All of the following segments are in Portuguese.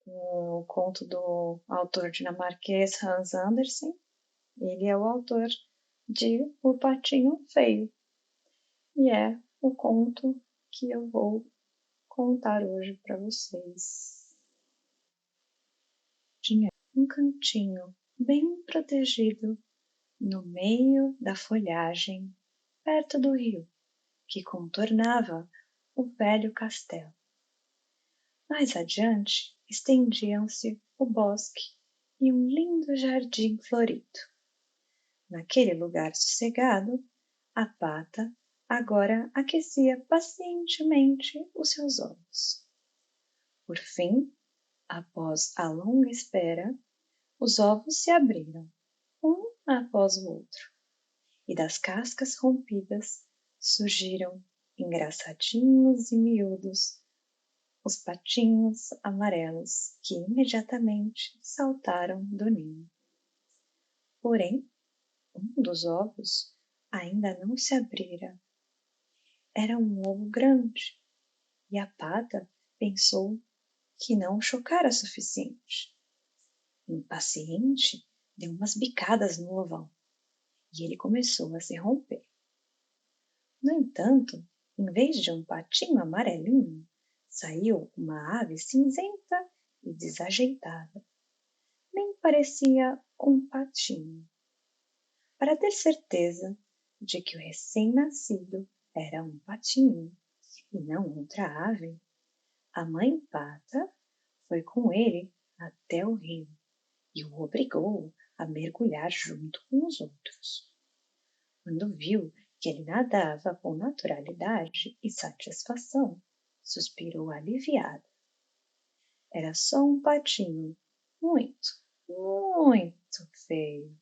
O conto do autor dinamarquês Hans Andersen. Ele é o autor de O Patinho Feio. E é o conto que eu vou contar hoje para vocês. Tinha um cantinho bem protegido no meio da folhagem, perto do rio, que contornava o velho castelo. Mais adiante estendiam-se o bosque e um lindo jardim florido. Naquele lugar sossegado, a pata agora aquecia pacientemente os seus ovos. Por fim, após a longa espera, os ovos se abriram, um após o outro, e das cascas rompidas surgiram, engraçadinhos e miúdos, os patinhos amarelos que imediatamente saltaram do ninho. Porém, um dos ovos ainda não se abrira. Era um ovo grande e a pata pensou que não o chocara suficiente. Impaciente, deu umas bicadas no ovão e ele começou a se romper. No entanto, em vez de um patinho amarelinho, saiu uma ave cinzenta e desajeitada. Nem parecia um patinho. Para ter certeza de que o recém-nascido era um patinho e não outra ave, a mãe pata foi com ele até o rio e o obrigou a mergulhar junto com os outros. Quando viu que ele nadava com naturalidade e satisfação, suspirou aliviada. Era só um patinho muito, muito feio.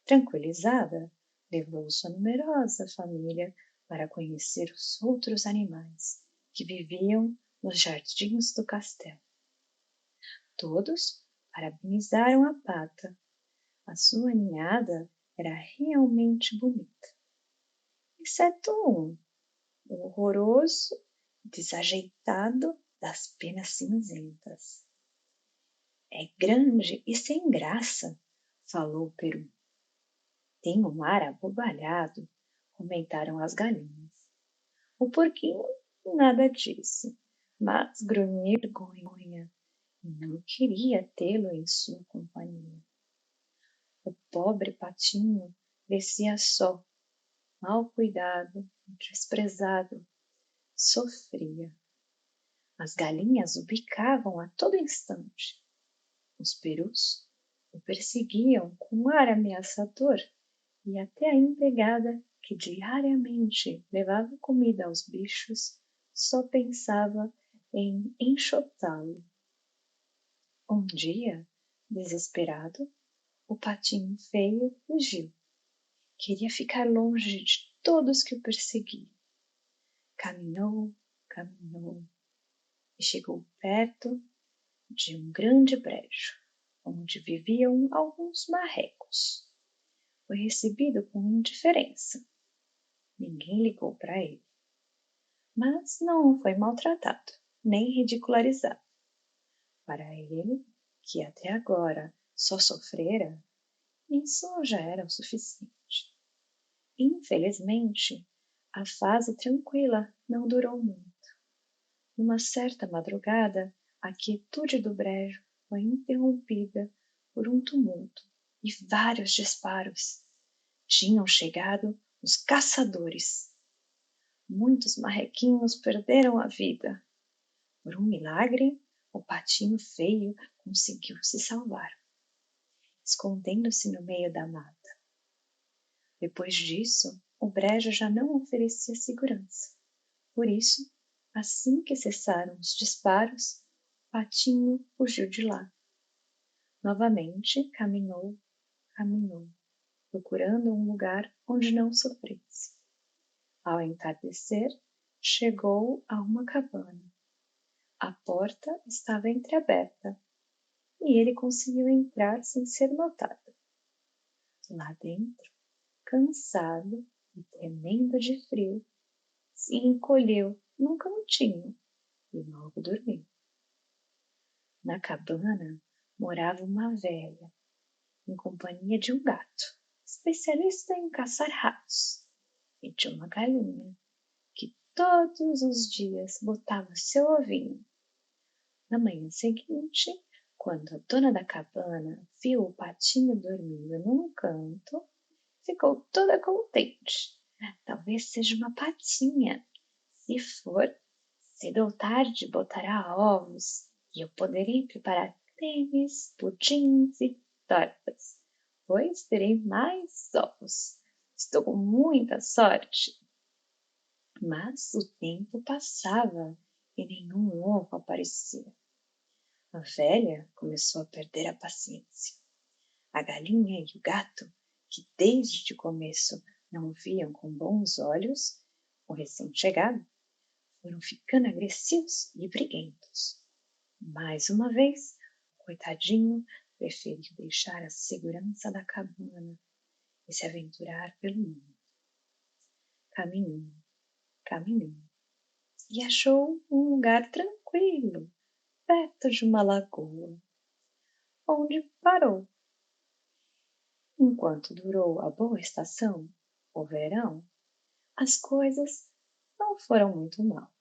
Tranquilizada, levou sua numerosa família para conhecer os outros animais que viviam nos jardins do castelo. Todos parabenizaram a pata. A sua ninhada era realmente bonita, exceto um, o horroroso, desajeitado das penas cinzentas. É grande e sem graça, falou o peru. Tem um ar abobalhado, comentaram as galinhas. O porquinho nada disse, mas grunhiu de vergonha e não queria tê-lo em sua companhia. O pobre patinho descia só, mal cuidado, desprezado, sofria. As galinhas o bicavam a todo instante. Os perus o perseguiam com ar ameaçador e até a empregada que diariamente levava comida aos bichos só pensava em enxotá-lo. Um dia, desesperado, o patinho feio fugiu. Queria ficar longe de todos que o perseguiam. Caminhou, caminhou e chegou perto de um grande brejo, onde viviam alguns marrecos. Foi recebido com indiferença. Ninguém ligou para ele. Mas não foi maltratado, nem ridicularizado. Para ele, que até agora só sofrera, isso já era o suficiente. Infelizmente, a fase tranquila não durou muito. Numa certa madrugada, a quietude do brejo foi interrompida por um tumulto e vários disparos. Tinham chegado os caçadores. Muitos marrequinhos perderam a vida. Por um milagre, o patinho feio conseguiu se salvar, escondendo-se no meio da mata. Depois disso, o brejo já não oferecia segurança. Por isso, assim que cessaram os disparos, o patinho fugiu de lá. Novamente caminhou, caminhou, procurando um lugar onde não sofresse. Ao entardecer, chegou a uma cabana. A porta estava entreaberta e ele conseguiu entrar sem ser notado. Lá dentro, cansado e tremendo de frio, se encolheu num cantinho e logo dormiu. Na cabana morava uma velha, em companhia de um gato, especialista em caçar ratos, e de uma galinha, que todos os dias botava seu ovinho. Na manhã seguinte, quando a dona da cabana viu o patinho dormindo num canto, ficou toda contente. Talvez seja uma patinha. Se for, cedo ou tarde botará ovos e eu poderei preparar cremes, pudins e tortas, pois terei mais ovos. Estou com muita sorte. Mas o tempo passava e nenhum ovo aparecia. A velha começou a perder a paciência. A galinha e o gato, que desde o começo não viam com bons olhos o recém-chegado, foram ficando agressivos e briguentos. Mais uma vez, o coitadinho preferiu deixar a segurança da cabana e se aventurar pelo mundo. Caminhou, caminhou e achou um lugar tranquilo, perto de uma lagoa, onde parou. Enquanto durou a boa estação, o verão, as coisas não foram muito mal.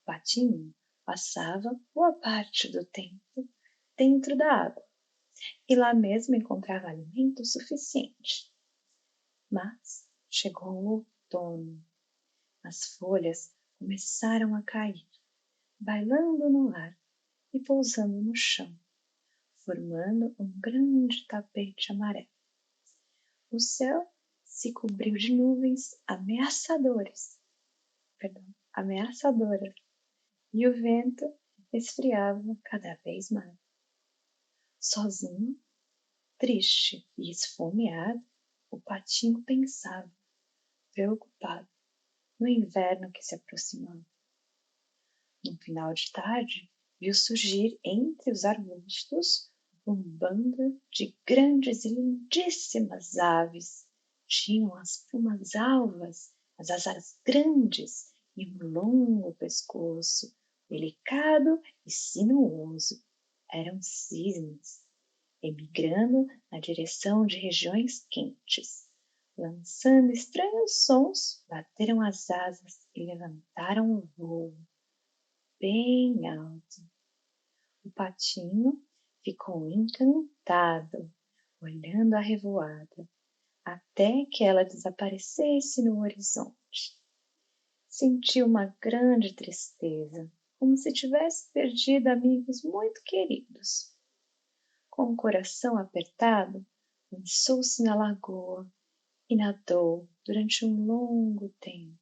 O patinho passava boa parte do tempo dentro da água e lá mesmo encontrava alimento suficiente. Mas chegou o outono. As folhas começaram a cair, bailando no ar e pousando no chão, formando um grande tapete amarelo. O céu se cobriu de nuvens ameaçadoras, e o vento esfriava cada vez mais. Sozinho, triste e esfomeado, o patinho pensava, preocupado, no inverno que se aproximava. No final de tarde, viu surgir entre os arbustos um bando de grandes e lindíssimas aves. Tinham as plumas alvas, as asas grandes e um longo pescoço, delicado e sinuoso. Eram cisnes, emigrando na direção de regiões quentes. Lançando estranhos sons, bateram as asas e levantaram o voo bem alto. O patinho ficou encantado, olhando a revoada, até que ela desaparecesse no horizonte. Sentiu uma grande tristeza, como se tivesse perdido amigos muito queridos. Com o coração apertado, lançou-se na lagoa e nadou durante um longo tempo.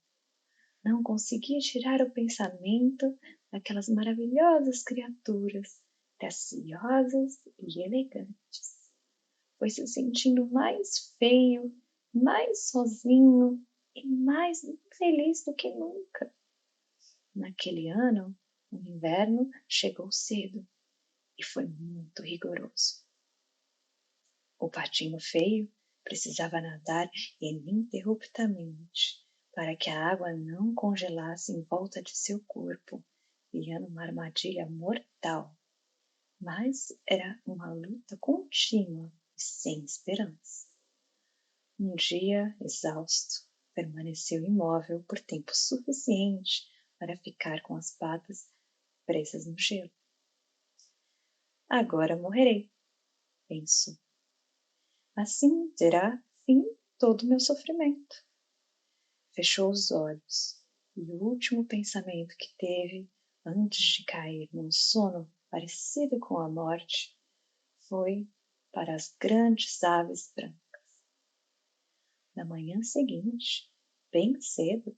Não conseguia tirar o pensamento daquelas maravilhosas criaturas, graciosas e elegantes. Foi se sentindo mais feio, mais sozinho e mais infeliz do que nunca. Naquele ano, o inverno chegou cedo e foi muito rigoroso. O patinho feio precisava nadar ininterruptamente para que a água não congelasse em volta de seu corpo, criando uma armadilha mortal. Mas era uma luta contínua e sem esperança. Um dia, exausto, permaneceu imóvel por tempo suficiente para ficar com as patas presas no gelo. Agora morrerei, pensou. Assim terá fim todo o meu sofrimento. Fechou os olhos e o último pensamento que teve antes de cair num sono parecido com a morte foi para as grandes aves brancas. Na manhã seguinte, bem cedo,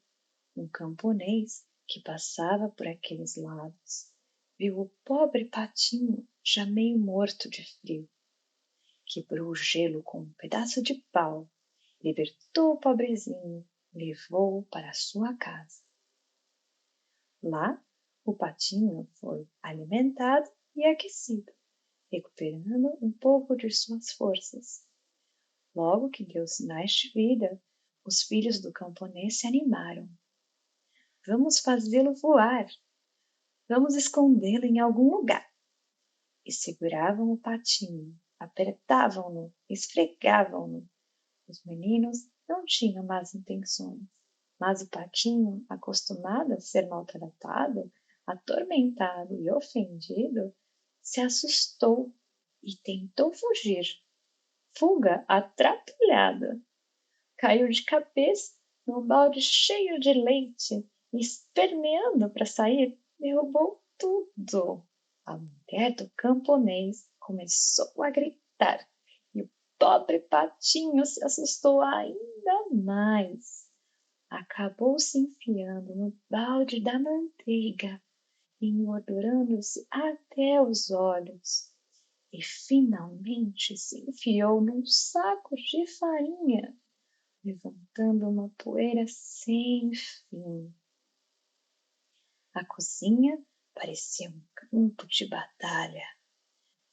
um camponês que passava por aqueles lados viu o pobre patinho já meio morto de frio. Quebrou o gelo com um pedaço de pau, libertou o pobrezinho e levou-o para sua casa. Lá, o patinho foi alimentado e aquecido, recuperando um pouco de suas forças. Logo que deu sinais de vida, os filhos do camponês se animaram. Vamos fazê-lo voar. Vamos escondê-lo em algum lugar. e seguravam o patinho, apertavam-no, esfregavam-no. Os meninos não tinham más intenções, mas o patinho, acostumado a ser maltratado, atormentado e ofendido, se assustou e tentou fugir. Fuga atrapalhada. Caiu de cabeça num balde cheio de leite e, esperneando para sair, derrubou tudo. A mulher do camponês começou a gritar e o pobre patinho se assustou ainda mais. Acabou se enfiando no balde da manteiga, engordurando-se até os olhos, e finalmente se enfiou num saco de farinha, levantando uma poeira sem fim. A cozinha parecia um campo de batalha.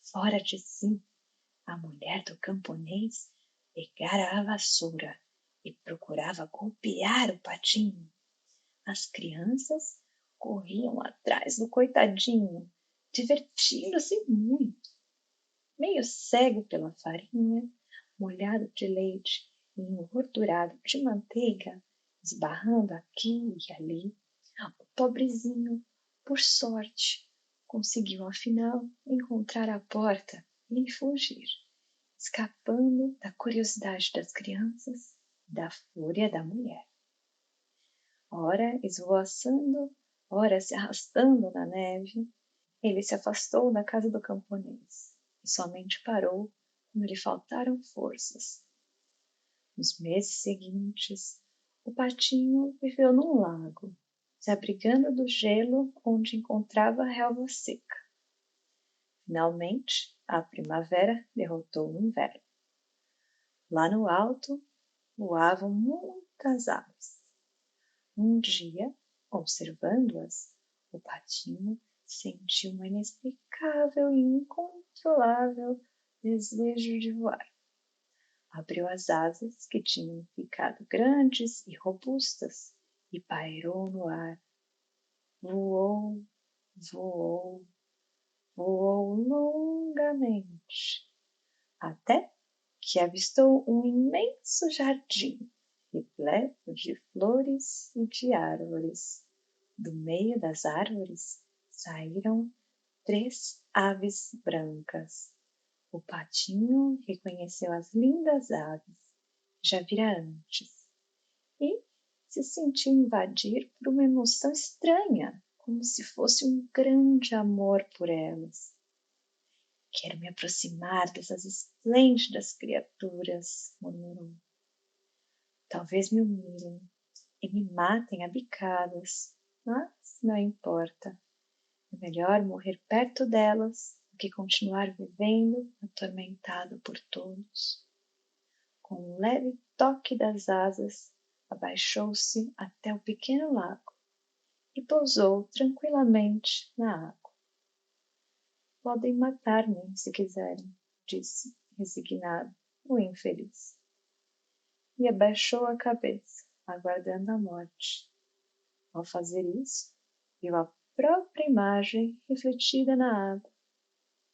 Fora de si, a mulher do camponês pegara a vassoura e procurava golpear o patinho. As crianças corriam atrás do coitadinho, divertindo-se muito. Meio cego pela farinha, molhado de leite e engordurado de manteiga, esbarrando aqui e ali, o pobrezinho, por sorte, conseguiu afinal encontrar a porta e fugir, escapando da curiosidade das crianças e da fúria da mulher. Ora esvoaçando, ora se arrastando na neve, ele se afastou da casa do camponês e somente parou quando lhe faltaram forças. Nos meses seguintes, o patinho viveu num lago, se abrigando do gelo onde encontrava a relva seca. Finalmente, a primavera derrotou o inverno. Lá no alto, voavam muitas aves. Um dia, observando-as, o patinho sentiu um inexplicável e incontrolável desejo de voar. Abriu as asas, que tinham ficado grandes e robustas, e pairou no ar. Voou, voou, voou longamente, até que avistou um imenso jardim, repleto de flores e de árvores. Do meio das árvores saíram 3 aves brancas. O patinho reconheceu as lindas aves, já vira antes, e se sentiu invadir por uma emoção estranha, como se fosse um grande amor por elas. Quero me aproximar dessas esplêndidas criaturas, murmurou. Talvez me humilhem e me matem a bicadas, mas não importa. É melhor morrer perto delas do que continuar vivendo atormentado por todos. Com um leve toque das asas, abaixou-se até o pequeno lago e pousou tranquilamente na água. Podem matar-me se quiserem, disse, resignado, o infeliz. E abaixou a cabeça, aguardando a morte. Ao fazer isso, viu a própria imagem refletida na água.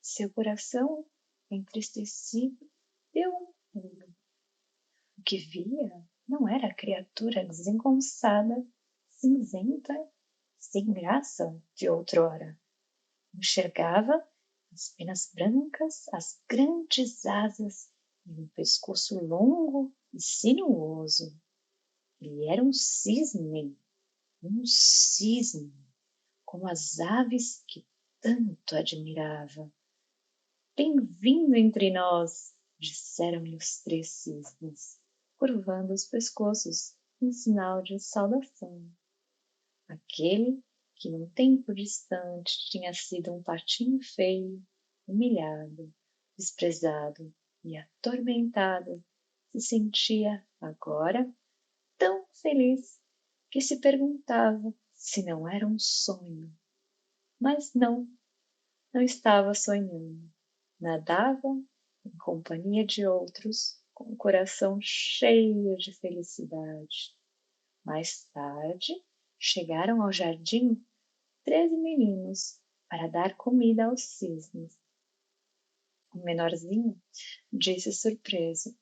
Seu coração, entristecido, deu um pulo. O que via não era a criatura desengonçada, cinzenta, sem graça de outrora. Enxergava as penas brancas, as grandes asas e um pescoço longo e sinuoso. Ele era um cisne, como as aves que tanto admirava. Bem-vindo entre nós, disseram-lhe os 3 cisnes, curvando os pescoços em sinal de saudação. Aquele que num tempo distante tinha sido um patinho feio, humilhado, desprezado e atormentado, se sentia agora tão feliz que se perguntava se não era um sonho. Mas não estava sonhando. Nadava em companhia de outros, com o coração cheio de felicidade. Mais tarde, chegaram ao jardim 13 meninos para dar comida aos cisnes. O menorzinho disse surpreso: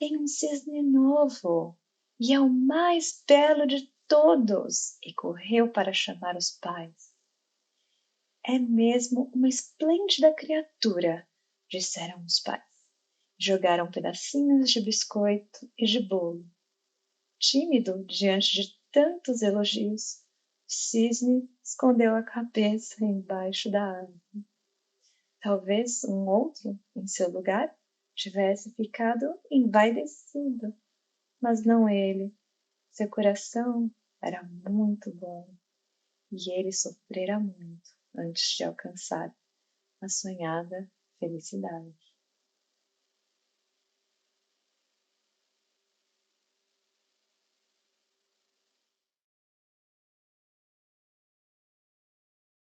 tem um cisne novo e é o mais belo de todos! E correu para chamar os pais. É mesmo uma esplêndida criatura, disseram os pais. Jogaram pedacinhos de biscoito e de bolo. Tímido diante de tantos elogios, o cisne escondeu a cabeça embaixo da árvore. Talvez um outro, em seu lugar, tivesse ficado envaidecido, mas não ele. Seu coração era muito bom e ele sofrera muito antes de alcançar a sonhada felicidade.